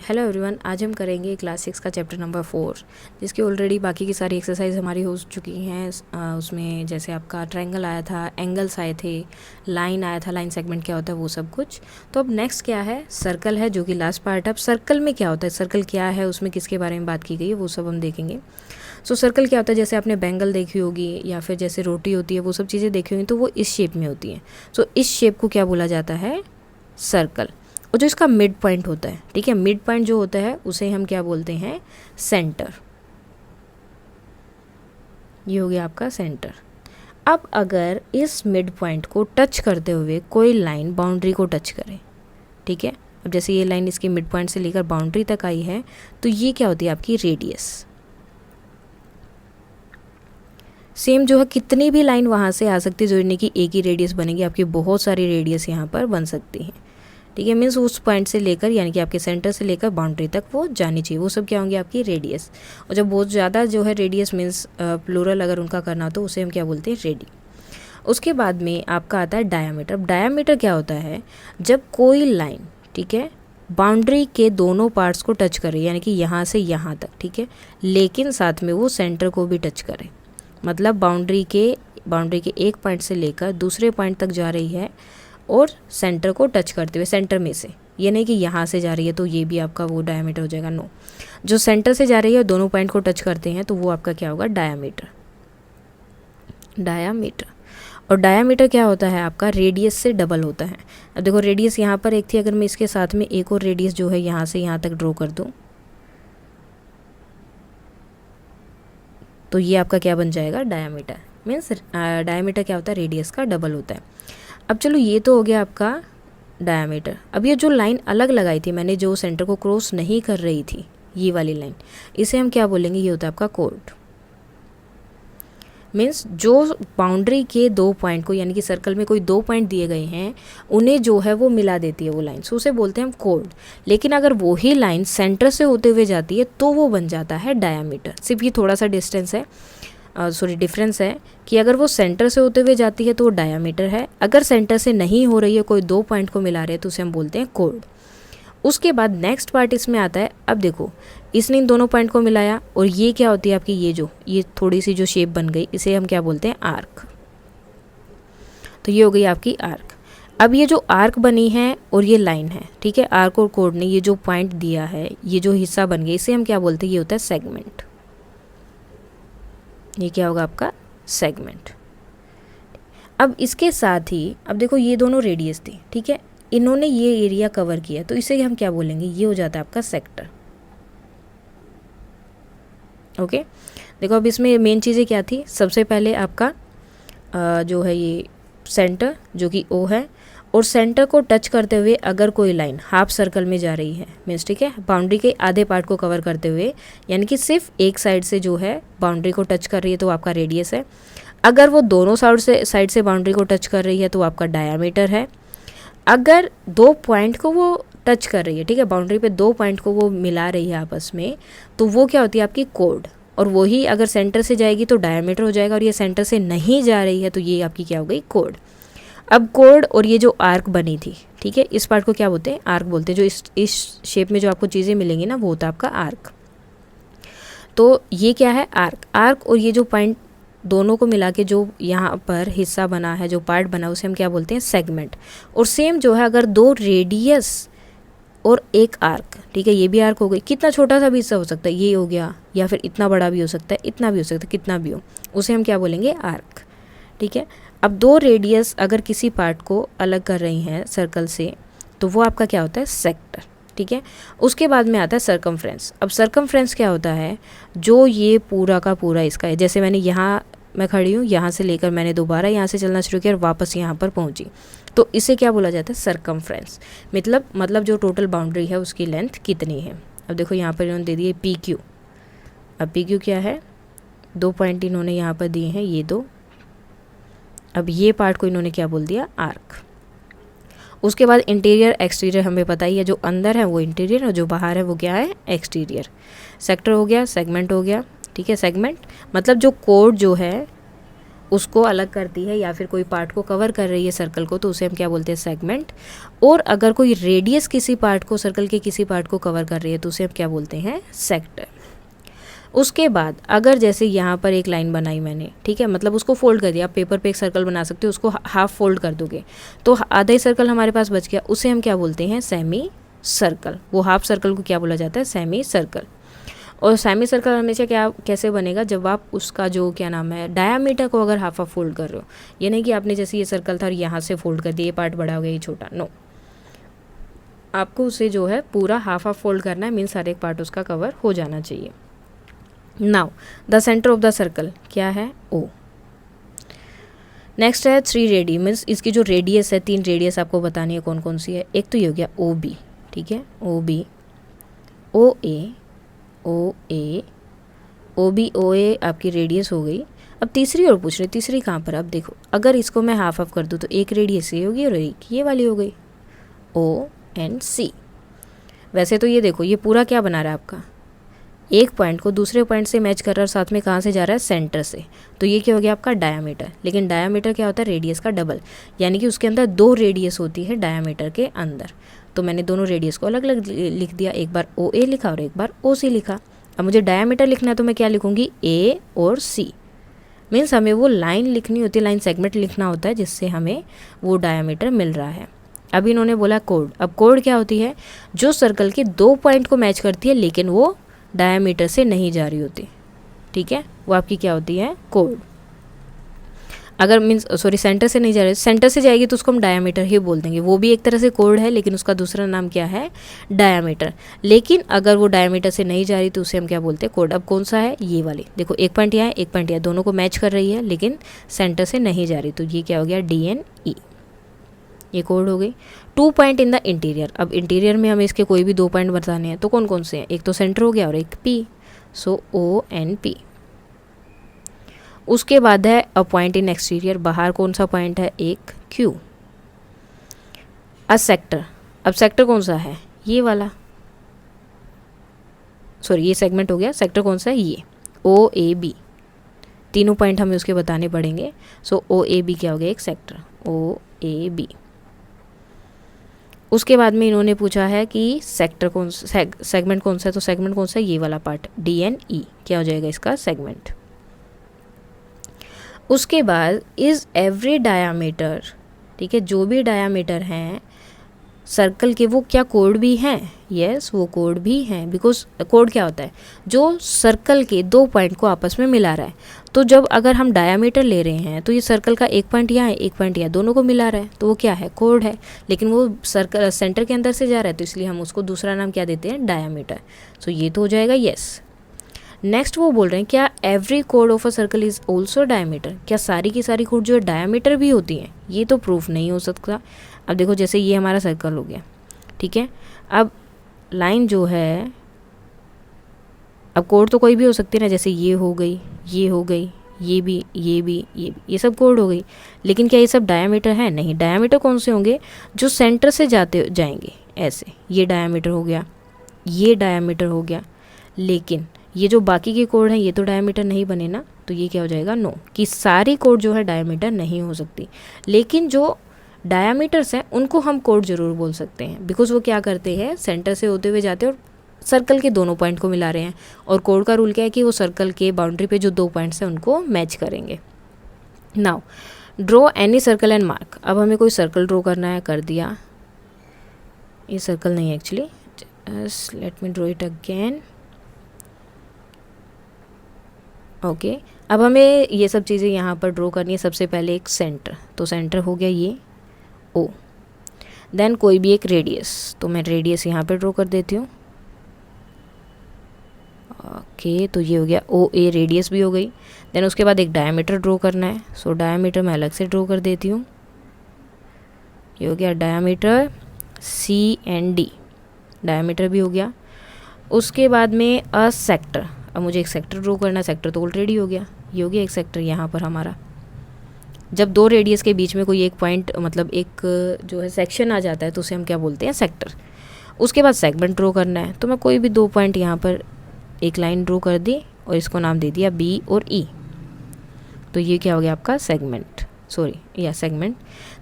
Hello everyone, आज हम करेंगे क्लास 6 का चैप्टर नंबर 4, जिसकी ऑलरेडी बाकी की सारी एक्सरसाइज हमारी हो चुकी हैं। उसमें जैसे आपका ट्रायंगल आया था, एंगल्स आए थे, लाइन आया था, लाइन सेगमेंट क्या होता है वो सब कुछ। तो अब नेक्स्ट क्या है, सर्कल है, जो कि लास्ट पार्ट है। अब सर्कल में क्या होता है, सर्कल क्या है, उसमें किसके बारे में बात की गई है, वो सब हम देखेंगे। सो सर्कल क्या होता है, जैसे आपने बैंगल देखी होगी या फिर जैसे रोटी होती है, वो सब चीज़ें देखी होंगी, तो वो इस शेप में होती हैं। सो इस शेप को क्या बोला जाता है, सर्कल। और जो इसका मिड पॉइंट होता है, ठीक है, मिड पॉइंट जो होता है उसे हम क्या बोलते हैं, सेंटर। ये हो गया आपका सेंटर। अब अगर इस मिड पॉइंट को टच करते हुए कोई लाइन बाउंड्री को टच करे, ठीक है, अब जैसे ये लाइन इसकी मिड पॉइंट से लेकर बाउंड्री तक आई है, तो ये क्या होती है, आपकी रेडियस। सेम जो है, कितनी भी लाइन वहाँ से आ सकती है जोड़ने की, एक ही रेडियस बनेगी। आपकी बहुत सारी रेडियस यहाँ पर बन सकती हैं, ठीक है। मीन्स उस पॉइंट से लेकर, यानी कि आपके सेंटर से लेकर बाउंड्री तक वो जानी चाहिए, वो सब क्या होंगी, आपकी रेडियस। और जब बहुत ज़्यादा जो है रेडियस, मीन्स प्लूरल अगर उनका करना हो तो उसे हम क्या बोलते हैं, रेडी। उसके बाद में आपका आता है डायामीटर। अब डायामीटर क्या होता है, जब कोई लाइन, ठीक है, बाउंड्री के दोनों पार्ट्स को टच करे, यानी कि यहाँ से यहाँ तक, ठीक है, लेकिन साथ में वो सेंटर को भी टच करे। मतलब बाउंड्री के एक पॉइंट से लेकर दूसरे पॉइंट तक जा रही है और सेंटर को टच करते हुए, सेंटर में से, ये नहीं कि यहाँ से जा रही है तो ये भी आपका वो डायमीटर हो जाएगा, नो। जो सेंटर से जा रही है दोनों पॉइंट को टच करते हैं तो वो आपका क्या होगा, डायामीटर। डायामीटर। और डायामीटर क्या होता है, आपका रेडियस से डबल होता है। अब देखो, रेडियस यहाँ पर एक थी, अगर मैं इसके साथ में एक और रेडियस जो है यहाँ से यहाँ तक ड्रॉ कर दूँ, तो ये आपका क्या बन जाएगा, डायामीटर। मीन्स डायामीटर क्या होता है, रेडियस का डबल होता है। अब चलो, ये तो हो गया आपका डायामीटर। अब ये जो लाइन अलग लगाई थी मैंने, जो सेंटर को क्रॉस नहीं कर रही थी, ये वाली लाइन, इसे हम क्या बोलेंगे, ये होता है आपका कोड। मीन्स जो बाउंड्री के दो पॉइंट को, यानी कि सर्कल में कोई दो पॉइंट दिए गए हैं, उन्हें जो है वो मिला देती है वो लाइन, सो उसे बोलते हैं हम कोड। लेकिन अगर वही लाइन सेंटर से होते हुए जाती है तो वो बन जाता है डायामीटर। सिर्फ ये थोड़ा सा डिस्टेंस है, डिफरेंस है कि अगर वो सेंटर से होते हुए जाती है तो वो डायामीटर है, अगर सेंटर से नहीं हो रही है, कोई दो पॉइंट को मिला रहे हैं, तो उसे हम बोलते हैं कोड। उसके बाद नेक्स्ट पार्ट इसमें आता है। अब देखो, इसने इन दोनों पॉइंट को मिलाया, और ये क्या होती है आपकी, ये थोड़ी सी जो शेप बन गई, इसे हम क्या बोलते हैं, आर्क। तो ये हो गई आपकी आर्क। अब ये जो आर्क बनी है और ये लाइन है, ठीक है, आर्क और कोड ने ये जो पॉइंट दिया है, ये जो हिस्सा बन गया, इसे हम क्या बोलते हैं, ये होता है सेगमेंट। ये क्या होगा आपका, सेगमेंट। अब इसके साथ ही, अब देखो, ये दोनों रेडियस थी, ठीक है, इन्होंने ये एरिया कवर किया, तो इसे हम क्या बोलेंगे, ये हो जाता है आपका सेक्टर। ओके, देखो अब इसमें मेन चीज़ें क्या थी, सबसे पहले आपका जो है ये सेंटर, जो कि ओ है, और सेंटर को टच करते हुए अगर कोई लाइन हाफ सर्कल में जा रही है, मीन्स, ठीक है, बाउंड्री के आधे पार्ट को कवर करते हुए, यानी कि सिर्फ एक साइड से जो है बाउंड्री को टच कर रही है, तो आपका रेडियस है। अगर वो दोनों साइड से बाउंड्री को टच कर रही है तो आपका डायामीटर है। अगर दो पॉइंट को वो टच कर रही है, ठीक है, बाउंड्री पे दो पॉइंट को वो मिला रही है आपस में, तो वो क्या होती है, आपकी कोड। और वही अगर सेंटर से जाएगी तो डायमीटर हो जाएगा, और ये सेंटर से नहीं जा रही है तो ये आपकी क्या हो गई, कोड। अब कोड और ये जो आर्क बनी थी, ठीक है, इस पार्ट को क्या बोलते हैं, आर्क बोलते हैं। जो इस शेप में जो आपको चीज़ें मिलेंगी ना, वो होता है आपका आर्क। तो ये क्या है, आर्क। आर्क और ये जो पॉइंट दोनों को मिला के जो यहाँ पर हिस्सा बना है, जो पार्ट बना, उसे हम क्या बोलते हैं, सेगमेंट। और सेम जो है, अगर दो रेडियस और एक आर्क, ठीक है, ये भी आर्क हो गई, कितना छोटा सा भी हिस्सा हो सकता है, ये हो गया, या फिर इतना बड़ा भी हो सकता है, इतना भी हो सकता है, कितना भी हो, उसे हम क्या बोलेंगे, आर्क, ठीक है। अब दो रेडियस अगर किसी पार्ट को अलग कर रही हैं सर्कल से, तो वो आपका क्या होता है, सेक्टर, ठीक है। उसके बाद में आता है सर्कमफ्रेंस। अब सर्कमफ्रेंस क्या होता है, जो ये पूरा का पूरा इसका है, जैसे मैंने यहाँ, मैं खड़ी हूँ, यहाँ से लेकर मैंने दोबारा यहाँ से चलना शुरू किया और वापस यहाँ पर पहुँची, तो इसे क्या बोला जाता है, सर्कमफ्रेंस। मतलब जो टोटल बाउंड्री है उसकी लेंथ कितनी है। अब देखो, यहाँ पर इन्होंने दे दिए पी क्यू। अब पी क्यू क्या है, दो पॉइंट इन्होंने यहाँ पर दिए हैं, ये दो। अब ये पार्ट को इन्होंने क्या बोल दिया, आर्क। उसके बाद इंटीरियर एक्सटीरियर हमें पता ही है, जो अंदर है वो इंटीरियर और जो बाहर है वो क्या है, एक्सटीरियर। सेक्टर हो गया, सेगमेंट हो गया, ठीक है। सेगमेंट मतलब जो कोड जो है उसको अलग करती है या फिर कोई पार्ट को कवर कर रही है सर्कल को, तो उसे हम क्या बोलते हैं, सेगमेंट। और अगर कोई रेडियस किसी पार्ट को, सर्कल के किसी पार्ट को कवर कर रही है तो उसे हम क्या बोलते हैं, सेक्टर। उसके बाद अगर जैसे यहाँ पर एक लाइन बनाई मैंने, ठीक है, मतलब उसको फोल्ड कर दिया, आप पेपर पे एक सर्कल बना सकते हो, उसको हाफ फोल्ड कर दोगे तो आधा ही सर्कल हमारे पास बच गया, उसे हम क्या बोलते हैं, सेमी सर्कल। वो हाफ सर्कल को क्या बोला जाता है, सेमी सर्कल। और सेमी सर्कल हमेशा क्या कैसे बनेगा, जब आप उसका जो क्या नाम है, डायामीटर को अगर हाफ फोल्ड कर रहे हो, ये नहीं कि आपने जैसे ये सर्कल था और यहाँ से फोल्ड कर दिया, ये पार्ट बड़ा हो गया ये छोटा, नो, आपको उसे जो है पूरा हाफ फोल्ड करना है, मीन्स हर एक पार्ट उसका कवर हो जाना चाहिए। Now the centre of the circle क्या है, ओ। नेक्स्ट है 3 रेडी, मीन्स इसकी जो रेडियस है, 3 रेडियस आपको बतानी है कौन कौन सी है। एक तो ये हो गया ओ बी, ठीक है, ओ बी, ओ ए, ओ ए, ओ बी, ओ ए आपकी रेडियस हो गई। अब तीसरी और पूछ रहे, तीसरी कहाँ पर, अब देखो अगर इसको मैं हाफ ऑफ कर दूँ तो एक रेडियस ये होगी और एक ये वाली हो गई, ओ एंड सी। वैसे तो ये देखो ये पूरा क्या बना रहा है आपका, एक पॉइंट को दूसरे पॉइंट से मैच कर रहा है और साथ में कहाँ से जा रहा है, सेंटर से, तो ये क्या हो गया आपका डायामीटर। लेकिन डायामीटर क्या होता है, रेडियस का डबल, यानी कि उसके अंदर 2 रेडियस होती है डायामीटर के अंदर। तो मैंने दोनों रेडियस को अलग अलग लिख दिया, एक बार ओ ए लिखा और एक बार ओ सी लिखा। अब मुझे डायामीटर लिखना है तो मैं क्या लिखूँगी, ए और सी, मीन्स हमें वो लाइन लिखनी होती है, लाइन सेगमेंट लिखना होता है जिससे हमें वो डायामीटर मिल रहा है। अब इन्होंने बोला कोड। अब कोड क्या होती है, जो सर्कल के 2 पॉइंट को मैच करती है लेकिन वो डायामीटर से नहीं जा रही होती, ठीक है, वो आपकी क्या होती है, कोड। अगर मीन्स सॉरी सेंटर से नहीं जा रही, सेंटर से जाएगी तो उसको हम डायामीटर ही बोल देंगे, वो भी एक तरह से कोड है लेकिन उसका दूसरा नाम क्या है, डायामीटर। लेकिन अगर वो डायामीटर से नहीं जा रही तो उसे हम क्या बोलते हैं, कोड। अब कौन सा है, ये वाली, देखो एक पॉइंट यहाँ है एक पॉइंट यहाँ, दोनों को मैच कर रही है लेकिन सेंटर से नहीं जा रही, तो ये क्या हो गया, डी एन ई, ये कोड हो गई। 2 पॉइंट इन द इंटीरियर, अब इंटीरियर में हमें इसके कोई भी 2 पॉइंट बताने हैं तो कौन कौन से हैं, एक तो सेंटर हो गया और एक पी, सो ओ एन पी। उसके बाद है अ पॉइंट इन एक्सटीरियर, बाहर कौन सा पॉइंट है, एक क्यू। अ सेक्टर, अब सेक्टर कौन सा है, ये वाला, सॉरी ये सेगमेंट हो गया, सेक्टर कौन सा है, ये ओ ए बी, तीनों पॉइंट हमें उसके बताने पड़ेंगे। सो ओ ए बी क्या हो गया, एक सेक्टर, ओ ए बी। उसके बाद में इन्होंने पूछा है कि सेक्टर कौन सा, सेगमेंट कौन सा है, तो सेगमेंट कौन सा है, ये वाला पार्ट, डी एन ई, क्या हो जाएगा इसका सेगमेंट। उसके बाद इज एवरी डायामीटर, ठीक है, जो भी डायामीटर हैं सर्कल के वो क्या कोड भी हैं, यस वो कोड भी हैं, बिकॉज कोड क्या होता है, जो सर्कल के 2 पॉइंट को आपस में मिला रहा है। तो जब अगर हम डायामीटर ले रहे हैं तो ये सर्कल का एक पॉइंट यहाँ है एक पॉइंट यहाँ, दोनों को मिला रहा है तो वो क्या है, कोड है। लेकिन वो सर्कल सेंटर के अंदर से जा रहा है तो इसलिए हम उसको दूसरा नाम क्या देते हैं, डायामीटर। सो ये तो हो जाएगा यस। नेक्स्ट वो बोल रहे हैं क्या every code of a circle is also diameter, क्या सारी की सारी कोड जो है डायामीटर भी होती हैं, ये तो प्रूफ नहीं हो सकता। अब देखो जैसे ये हमारा सर्कल हो गया, ठीक है, अब लाइन जो है, अब कोड तो कोई भी हो सकती है ना, जैसे ये हो गई, ये हो गई, ये भी, ये भी, ये सब कोड हो गई। लेकिन क्या ये सब डायामीटर है, नहीं। डायामीटर कौन से होंगे, जो सेंटर से जाएंगे, ऐसे ये डायामीटर हो गया, ये डायामीटर हो गया। लेकिन ये जो बाकी के कोड हैं ये तो डायामीटर नहीं बने ना, तो ये क्या हो जाएगा, नो, कि सारी कोड जो है डायामीटर नहीं हो सकती। लेकिन जो डायामीटर्स हैं उनको हम कोड जरूर बोल सकते हैं, बिकॉज वो क्या करते हैं, सेंटर से होते हुए जाते हैं और सर्कल के दोनों पॉइंट को मिला रहे हैं। और कोड का रूल क्या है कि वो सर्कल के बाउंड्री पे जो 2 पॉइंट्स हैं उनको मैच करेंगे। Now draw any circle and mark, अब हमें कोई सर्कल ड्रॉ करना है, कर दिया, ये सर्कल नहीं है actually, let me draw it again. Okay, अब हमें ये सब चीज़ें यहाँ पर ड्रॉ करनी है। सबसे पहले एक सेंटर, तो सेंटर हो गया ये ओ, देन कोई भी एक रेडियस, तो मैं रेडियस यहाँ पे ड्रॉ कर देती हूँ। ओके, तो ये हो गया ओ ए, रेडियस भी हो गई। देन उसके बाद एक डायमीटर ड्रॉ करना है, सो डायमीटर मैं अलग से ड्रॉ कर देती हूँ। ये हो गया diameter C and D, diameter भी हो गया। उसके बाद में अ सेक्टर, अब मुझे एक सेक्टर ड्रॉ करना है, सेक्टर तो ऑलरेडी हो गया, ये हो गया एक सेक्टर यहाँ पर हमारा। जब 2 रेडियस के बीच में कोई एक पॉइंट, मतलब एक जो है सेक्शन आ जाता है तो उसे हम क्या बोलते हैं, सेक्टर। उसके बाद सेगमेंट ड्रॉ करना है, तो मैं कोई भी 2 पॉइंट यहाँ पर एक लाइन ड्रॉ कर दी और इसको नाम दे दिया बी और ई। तो ये क्या हो गया आपका segment, segment.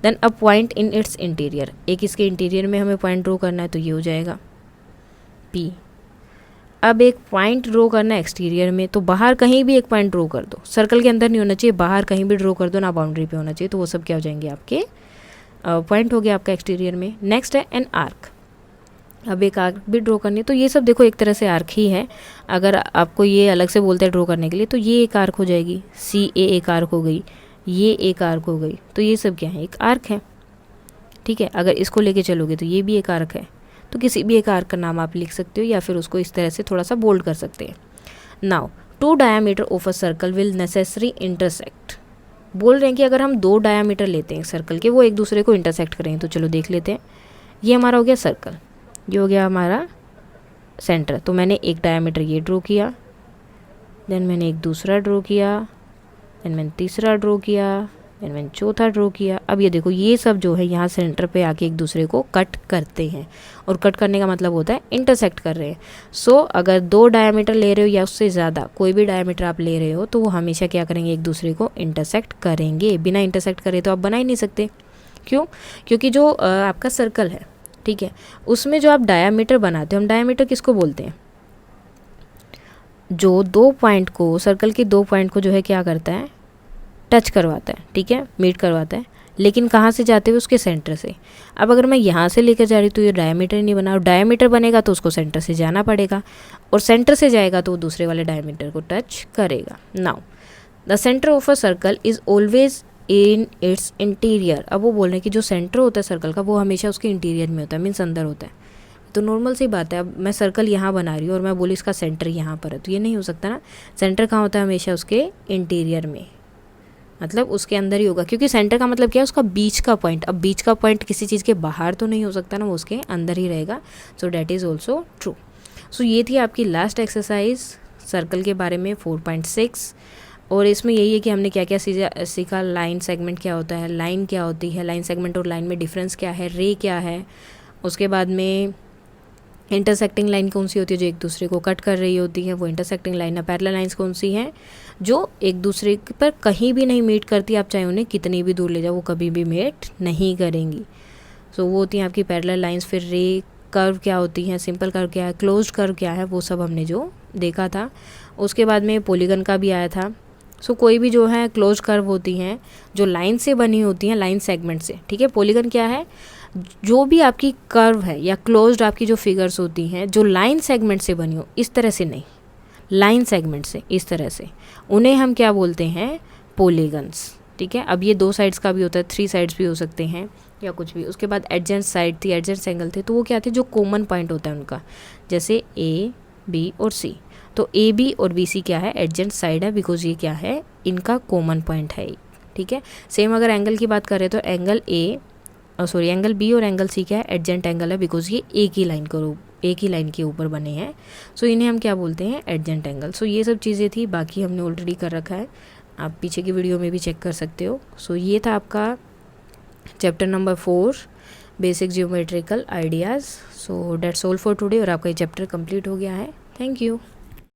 Then a point in its interior, एक इसके इंटीरियर में हमें पॉइंट ड्रॉ करना है तो ये हो जाएगा P। अब एक पॉइंट ड्रॉ करना है एक्सटीरियर में, तो बाहर कहीं भी एक पॉइंट ड्रॉ कर दो, सर्कल के अंदर नहीं होना चाहिए, बाहर कहीं भी ड्रॉ कर दो ना, बाउंड्री पे होना चाहिए, तो वो सब क्या हो जाएंगे आपके पॉइंट हो गया आपका एक्सटीरियर में। नेक्स्ट है एन आर्क, अब एक आर्क भी ड्रॉ करनी है, तो ये सब देखो एक तरह से आर्क ही है। अगर आपको ये अलग से बोलते हैं ड्रॉ करने के लिए, तो ये एक आर्क हो जाएगी, CA एक आर्क हो गई, ये एक आर्क हो गई, तो ये सब क्या है, एक आर्क है, ठीक है। अगर इसको लेके चलोगे तो ये भी एक आर्क है, तो किसी भी एक आर्क का नाम आप लिख सकते हो या फिर उसको इस तरह से थोड़ा सा बोल्ड कर सकते हैं। Now 2 diameter of a circle will necessary intersect, बोल रहे हैं कि अगर हम 2 डायामीटर लेते हैं सर्कल के, वो एक दूसरे को इंटरसेक्ट करेंगे, तो चलो देख लेते हैं। ये हमारा हो गया सर्कल, ये हो गया हमारा सेंटर, तो मैंने एक डायामीटर ये ड्रॉ किया, देन मैंने एक दूसरा ड्रॉ किया, देन मैंने तीसरा ड्रॉ किया, देन मैंने चौथा ड्रॉ किया। अब ये देखो ये सब जो है यहाँ सेंटर पे आके एक दूसरे को कट करते हैं, और कट करने का मतलब होता है इंटरसेक्ट कर रहे हैं। सो अगर 2 डायामीटर ले रहे हो या उससे ज़्यादा कोई भी डायामीटर आप ले रहे हो, तो वो हमेशा क्या करेंगे, एक दूसरे को इंटरसेक्ट करेंगे। बिना इंटरसेक्ट करे तो आप बना ही नहीं सकते। क्यों? क्योंकि जो आपका सर्कल है, ठीक है, उसमें जो आप डायामीटर बनाते हो, हम डायामीटर किसको बोलते हैं, जो 2 पॉइंट को, सर्कल के 2 पॉइंट को जो है क्या करता है, टच करवाता है, ठीक है, मीट करवाता है, लेकिन कहाँ से जाते हुए, उसके सेंटर से। अब अगर मैं यहाँ से लेकर जा रही हूँ तो ये डायमीटर ही नहीं बना, और डायमीटर बनेगा तो उसको सेंटर से जाना पड़ेगा, और सेंटर से जाएगा तो वो दूसरे वाले डायमीटर को टच करेगा। Now the centre of a circle is always in its interior. अब वो बोल रहे हैं कि जो सेंटर होता है सर्कल का, वो हमेशा उसके इंटीरियर में होता है, मीन्स अंदर होता है। तो नॉर्मल सी बात है, अब मैं सर्कल यहाँ बना रही हूँ और मैं बोली इसका सेंटर यहाँ पर है, तो ये नहीं हो सकता ना। सेंटर कहाँ होता है, हमेशा उसके इंटीरियर में, मतलब उसके अंदर ही होगा, क्योंकि सेंटर का मतलब क्या है, उसका बीच का पॉइंट। अब बीच का पॉइंट किसी चीज़ के बाहर तो नहीं हो सकता ना, वो उसके अंदर ही रहेगा। So that is also true. So ये थी आपकी लास्ट एक्सरसाइज सर्कल के बारे में 4.6, और इसमें यही है कि हमने क्या क्या सीखा। लाइन सेगमेंट क्या होता है, लाइन क्या होती है, लाइन सेगमेंट और लाइन में डिफरेंस क्या है, रे क्या है, उसके बाद में इंटरसेक्टिंग लाइन कौन सी होती है, जो एक दूसरे को कट कर रही होती है, वो इंटरसेक्टिंग लाइन है। पैरेलल लाइंस कौन सी हैं, जो एक दूसरे पर कहीं भी नहीं मीट करती, आप चाहे उन्हें कितनी भी दूर ले जाओ, वो कभी भी मीट नहीं करेंगी। सो वो होती हैं आपकी पैरेलल लाइंस। फिर रे कर्व क्या होती हैं, सिंपल कर्व क्या है, क्लोज्ड कर्व क्या है, वो सब हमने जो देखा था। उसके बाद में पॉलीगन का भी आया था। सो कोई भी जो है क्लोज कर्व होती हैं, जो लाइन से बनी होती हैं, लाइन सेगमेंट से, ठीक है। पॉलीगन क्या है, जो भी आपकी कर्व है या क्लोज्ड आपकी जो फिगर्स होती हैं, जो लाइन सेगमेंट से बनी हो, इस तरह से नहीं, लाइन सेगमेंट से, इस तरह से, उन्हें हम क्या बोलते हैं, पॉलीगन्स, ठीक है। अब ये 2 साइड्स का भी होता है, 3 साइड्स भी हो सकते हैं या कुछ भी। उसके बाद एडजेंट साइड थी, एडजेंट एंगल थे, तो वो क्या थे, जो कॉमन पॉइंट होता है उनका, जैसे A, B और C। तो AB और BC क्या है, एडजेंट साइड है, बिकॉज ये क्या है, इनका कॉमन पॉइंट है, ठीक है। सेम अगर एंगल की बात करें तो एंगल एंगल B और एंगल C क्या है, एडजेंट एंगल है, बिकॉज ये एक ही लाइन के ऊपर बने हैं। सो इन्हें हम क्या बोलते हैं, एडजेंट एंगल। सो ये सब चीज़ें थी, बाकी हमने ऑलरेडी कर रखा है, आप पीछे की वीडियो में भी चेक कर सकते हो। सो ये था आपका chapter number 4, basic geometrical ideas. So that's all for today, और आपका ये चैप्टर कंप्लीट हो गया है। Thank you.